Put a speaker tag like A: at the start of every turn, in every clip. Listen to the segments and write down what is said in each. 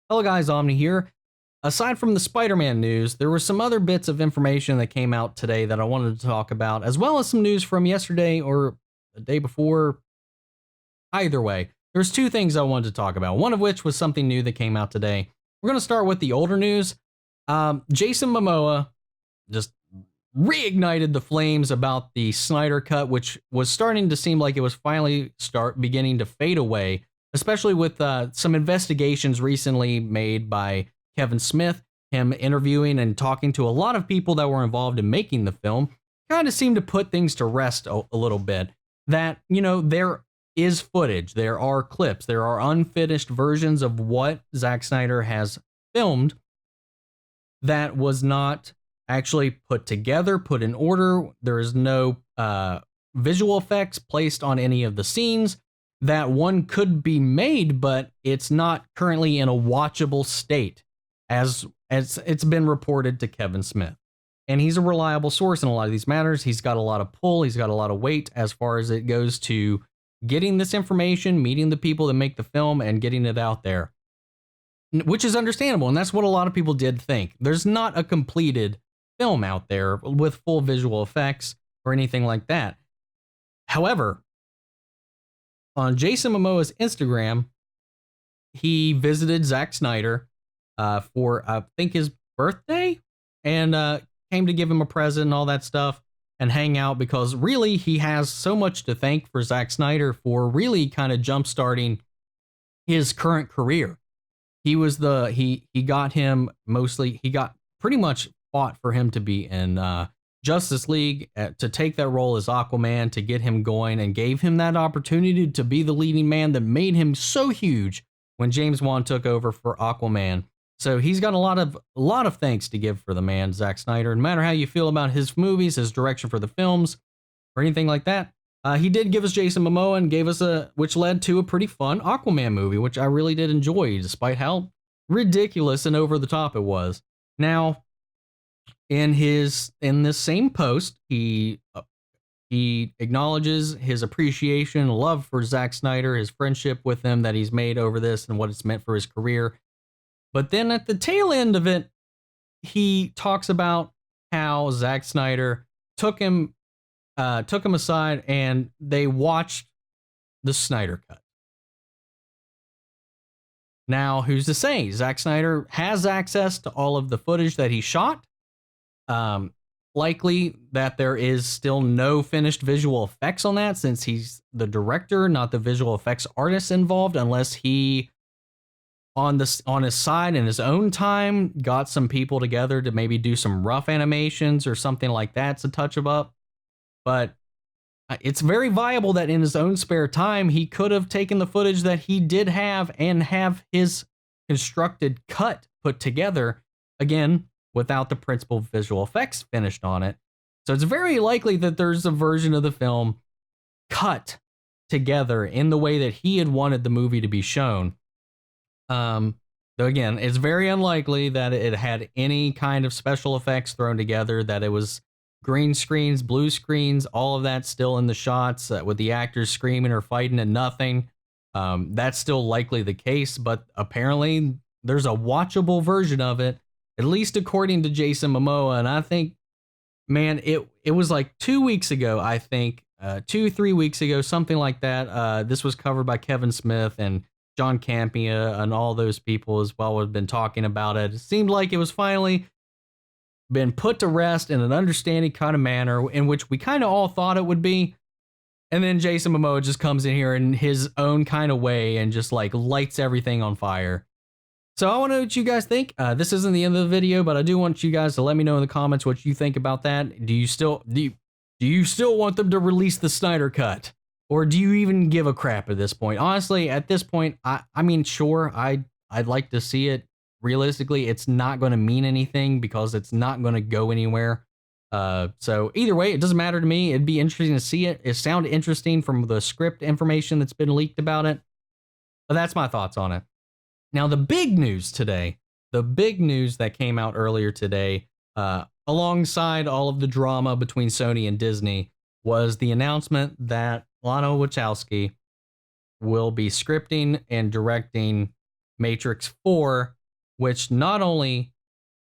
A: Hello guys, Omni here. Aside from the Spider-Man news, there were some other bits of information that came out today that I wanted to talk about, as well as some news from yesterday or the day before. Either way, there's two things I wanted to talk about, one of which was something new that came out today. We're going to start with the older news. Jason Momoa just reignited the flames about the Snyder Cut, which was starting to seem like it was finally beginning to fade away, especially with some investigations recently made by Kevin Smith, him interviewing and talking to a lot of people that were involved in making the film. Kind of seemed to put things to rest a little bit. That, there is footage, there are clips, there are unfinished versions of what Zack Snyder has filmed that was not actually put together, put in order. There is no visual effects placed on any of the scenes. That one could be made, but it's not currently in a watchable state, as it's been reported to Kevin Smith. And he's a reliable source in a lot of these matters. He's got a lot of pull, he's got a lot of weight as far as it goes to getting this information, meeting the people that make the film, and getting it out there. Which is understandable, and that's what a lot of people did think. There's not a completed film out there with full visual effects or anything like that. However, on Jason Momoa's Instagram, he visited Zack Snyder for, I think, his birthday, and came to give him a present and all that stuff and hang out, because really he has so much to thank for Zack Snyder for really kind of jump-starting his current career. He was he got him mostly, he got pretty much fought for him to be in Justice League, to take that role as Aquaman, to get him going, and gave him that opportunity to be the leading man that made him so huge when James Wan took over for Aquaman. So he's got a lot of thanks to give for the man, Zack Snyder. No matter how you feel about his movies, his direction for the films, or anything like that, he did give us Jason Momoa and gave us which led to a pretty fun Aquaman movie, which I really did enjoy, despite how ridiculous and over the top it was. Now, in this same post, he acknowledges his appreciation, love for Zack Snyder, his friendship with him that he's made over this, and what it's meant for his career. But then at the tail end of it, he talks about how Zack Snyder took him aside and they watched the Snyder Cut. Now, who's to say? Zack Snyder has access to all of the footage that he shot. Likely that there is still no finished visual effects on that, since he's the director, not the visual effects artist involved, unless he on his side in his own time got some people together to maybe do some rough animations or something like that to touch them up. But it's very viable that in his own spare time he could have taken the footage that he did have and have his constructed cut put together, again, without the principal visual effects finished on it. So it's very likely that there's a version of the film cut together in the way that he had wanted the movie to be shown. Though again, it's very unlikely that it had any kind of special effects thrown together, that it was green screens, blue screens, all of that still in the shots, with the actors screaming or fighting and nothing. That's still likely the case, but apparently there's a watchable version of it, at least according to Jason Momoa. And I think, man, it was like 2 weeks ago, I think, 2-3 weeks ago, something like that. This was covered by Kevin Smith and John Campea and all those people as well have been talking about it. It seemed like it was finally been put to rest in an understanding kind of manner, in which we kind of all thought it would be. And then Jason Momoa just comes in here in his own kind of way and just like lights everything on fire. So I want to know what you guys think. This isn't the end of the video, but I do want you guys to let me know in the comments what you think about that. Do you still want them to release the Snyder Cut? Or do you even give a crap at this point? Honestly, at this point, I mean, sure, I'd like to see it. Realistically, it's not going to mean anything because it's not going to go anywhere. So either way, it doesn't matter to me. It'd be interesting to see it. It sounded interesting from the script information that's been leaked about it. But that's my thoughts on it. Now, the big news today, the big news that came out earlier today, alongside all of the drama between Sony and Disney, was the announcement that Lana Wachowski will be scripting and directing Matrix 4 which not only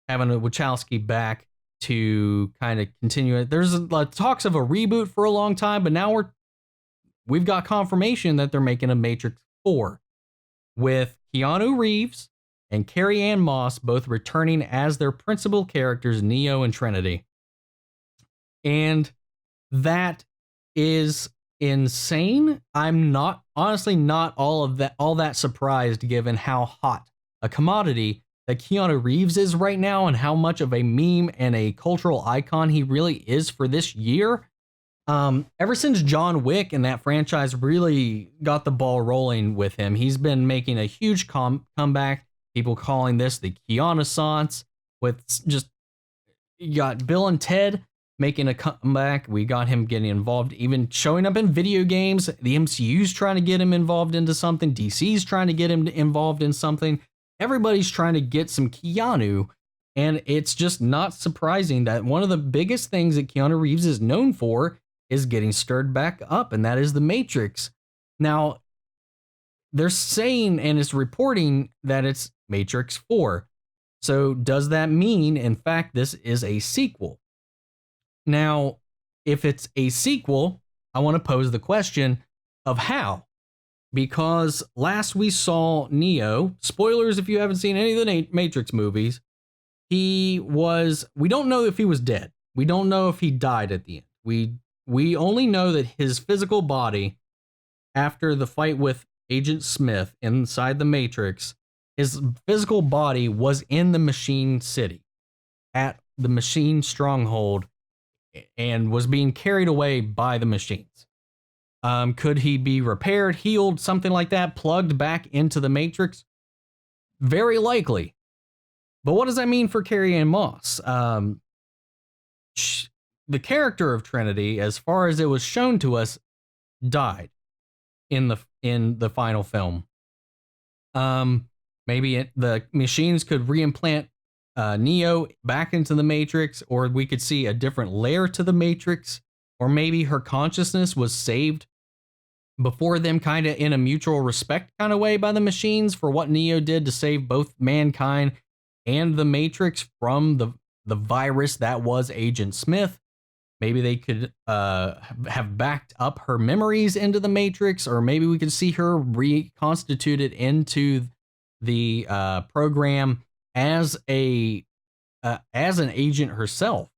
A: having a Wachowski back to kind of continue it. There's talks of a reboot for a long time, but now we've got confirmation that they're making a Matrix 4 with Keanu Reeves and Carrie-Anne Moss both returning as their principal characters, Neo and Trinity. And that is insane. I'm not all that surprised given how hot a commodity that Keanu Reeves is right now and how much of a meme and a cultural icon he really is for this year. Ever since John Wick and that franchise really got the ball rolling with him, he's been making a huge comeback. People calling this the Keanu-sance, with just, you got Bill and Ted making a comeback. We got him getting involved, even showing up in video games. The MCU's trying to get him involved into something. DC's trying to get him involved in something. Everybody's trying to get some Keanu, and it's just not surprising that one of the biggest things that Keanu Reeves is known for is getting stirred back up, and that is the Matrix. Now, they're saying, and it's reporting, that it's Matrix 4. So does that mean, in fact, this is a sequel? Now, if it's a sequel, I want to pose the question of how. Because last we saw Neo, spoilers if you haven't seen any of the Matrix movies, we don't know if he was dead. We don't know if he died at the end. We only know that his physical body, after the fight with Agent Smith inside the Matrix, his physical body was in the Machine City, at the Machine Stronghold, and was being carried away by the machines. Could he be repaired, healed, something like that, plugged back into the Matrix? Very likely. But what does that mean for Carrie-Anne Moss? The character of Trinity, as far as it was shown to us, died in the final film. Maybe the machines could reimplant Neo back into the Matrix, or we could see a different layer to the Matrix, or maybe her consciousness was saved before them, kind of in a mutual respect kind of way, by the machines for what Neo did to save both mankind and the Matrix from the virus that was Agent Smith. Maybe they could have backed up her memories into the Matrix, or maybe we could see her reconstituted into the program as an agent herself.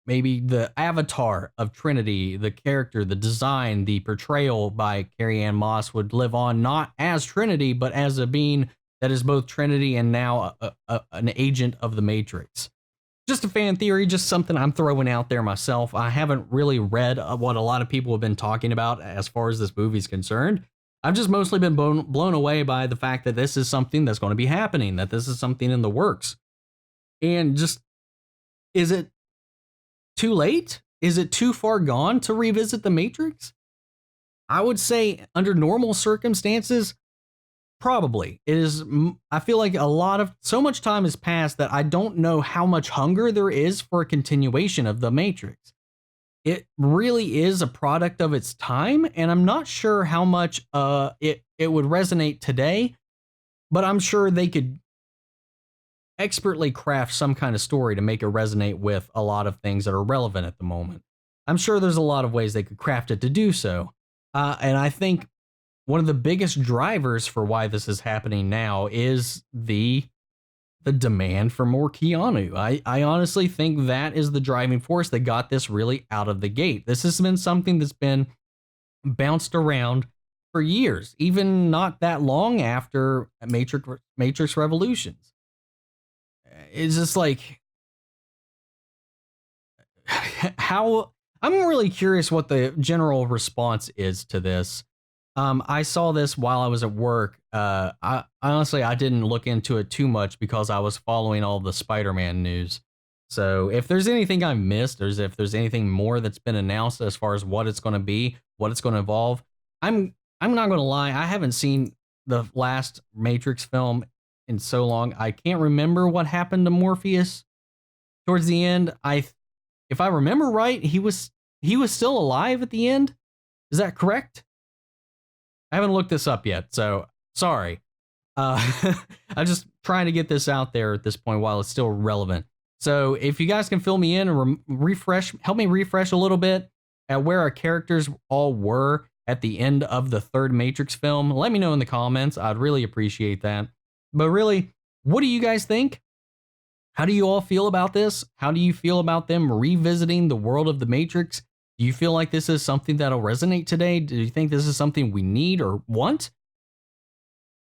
A: Maybe the avatar of Trinity, the character, the design, the portrayal by Carrie-Anne Moss would live on, not as Trinity, but as a being that is both Trinity and now an agent of the Matrix. Just a fan theory, just something I'm throwing out there myself. I haven't really read what a lot of people have been talking about as far as this movie's concerned. I've just mostly been blown away by the fact that this is something that's going to be happening, that this is something in the works. And just, is it too late? Is it too far gone to revisit the Matrix? I would say under normal circumstances, probably. It is. I feel like so much time has passed that I don't know how much hunger there is for a continuation of the Matrix. It really is a product of its time, and I'm not sure how much it would resonate today, but I'm sure they could expertly craft some kind of story to make it resonate with a lot of things that are relevant at the moment. I'm sure there's a lot of ways they could craft it to do so. And I think one of the biggest drivers for why this is happening now is the demand for more Keanu. I honestly think that is the driving force that got this really out of the gate. This has been something that's been bounced around for years, even not that long after Matrix Revolutions. It's just like, how, I'm really curious what the general response is to this. I saw this while I was at work. I didn't look into it too much because I was following all the Spider-Man news. So if there's anything I missed, or if there's anything more that's been announced as far as what it's going to be, what it's going to involve, I'm not going to lie. I haven't seen the last Matrix film in so long. I can't remember what happened to Morpheus towards the end. If I remember right, he was still alive at the end. Is that correct? I haven't looked this up yet, so sorry. I'm just trying to get this out there at this point while it's still relevant. So if you guys can fill me in and help me refresh a little bit at where our characters all were at the end of the third Matrix film, let me know in the comments. I'd really appreciate that. But really, what do you guys think? How do you all feel about this? How do you feel about them revisiting the world of the Matrix? Do you feel like this is something that'll resonate today? Do you think this is something we need or want?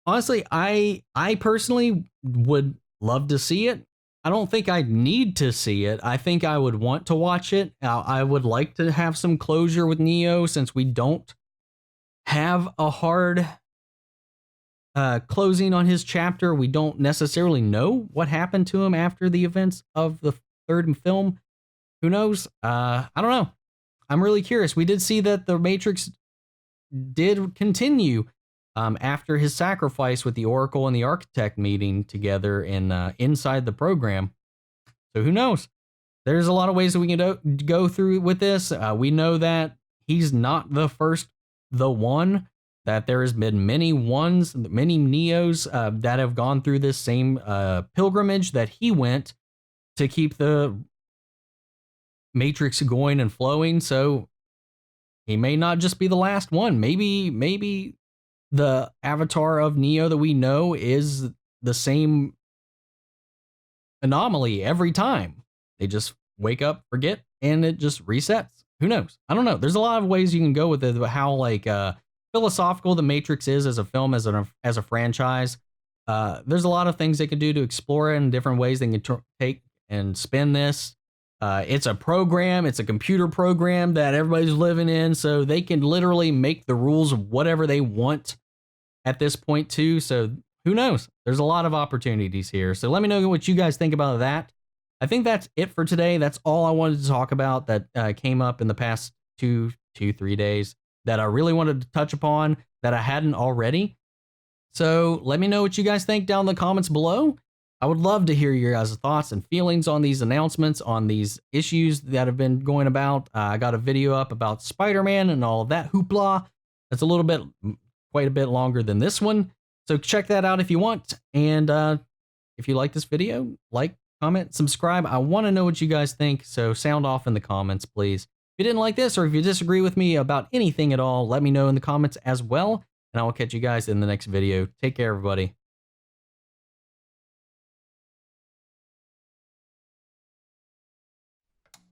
A: Honestly, I personally would love to see it. I don't think I need to see it. I think I would want to watch it. I would like to have some closure with Neo since we don't have a hard closing on his chapter. We don't necessarily know what happened to him after the events of the third film. Who knows? I don't know. I'm really curious. We did see that the Matrix did continue after his sacrifice with the Oracle and the Architect meeting together in inside the program. So who knows? There's a lot of ways that we can go through with this. We know that he's not the first, the one, that there has been many ones, many Neos that have gone through this same pilgrimage that he went to keep the Matrix going and flowing. So he may not just be the last one. Maybe the avatar of Neo that we know is the same anomaly every time. They just wake up, forget, and it just resets. Who knows? I don't know. There's a lot of ways you can go with it, but how like philosophical the Matrix is as a film, as a franchise. There's a lot of things they can do to explore it in different ways they can take and spin this. It's a program, it's a computer program that everybody's living in, so they can literally make the rules of whatever they want at this point too. So who knows? There's a lot of opportunities here. So let me know what you guys think about that. I think that's it for today. That's all I wanted to talk about that came up in the past 3 days that I really wanted to touch upon that I hadn't already. So let me know what you guys think down in the comments below. I would love to hear your guys' thoughts and feelings on these announcements, on these issues that have been going about. I got a video up about Spider-Man and all of that hoopla. It's a little bit, quite a bit longer than this one. So check that out if you want. And if you like this video, like, comment, subscribe. I want to know what you guys think. So sound off in the comments, please. If you didn't like this or if you disagree with me about anything at all, let me know in the comments as well. And I will catch you guys in the next video. Take care, everybody.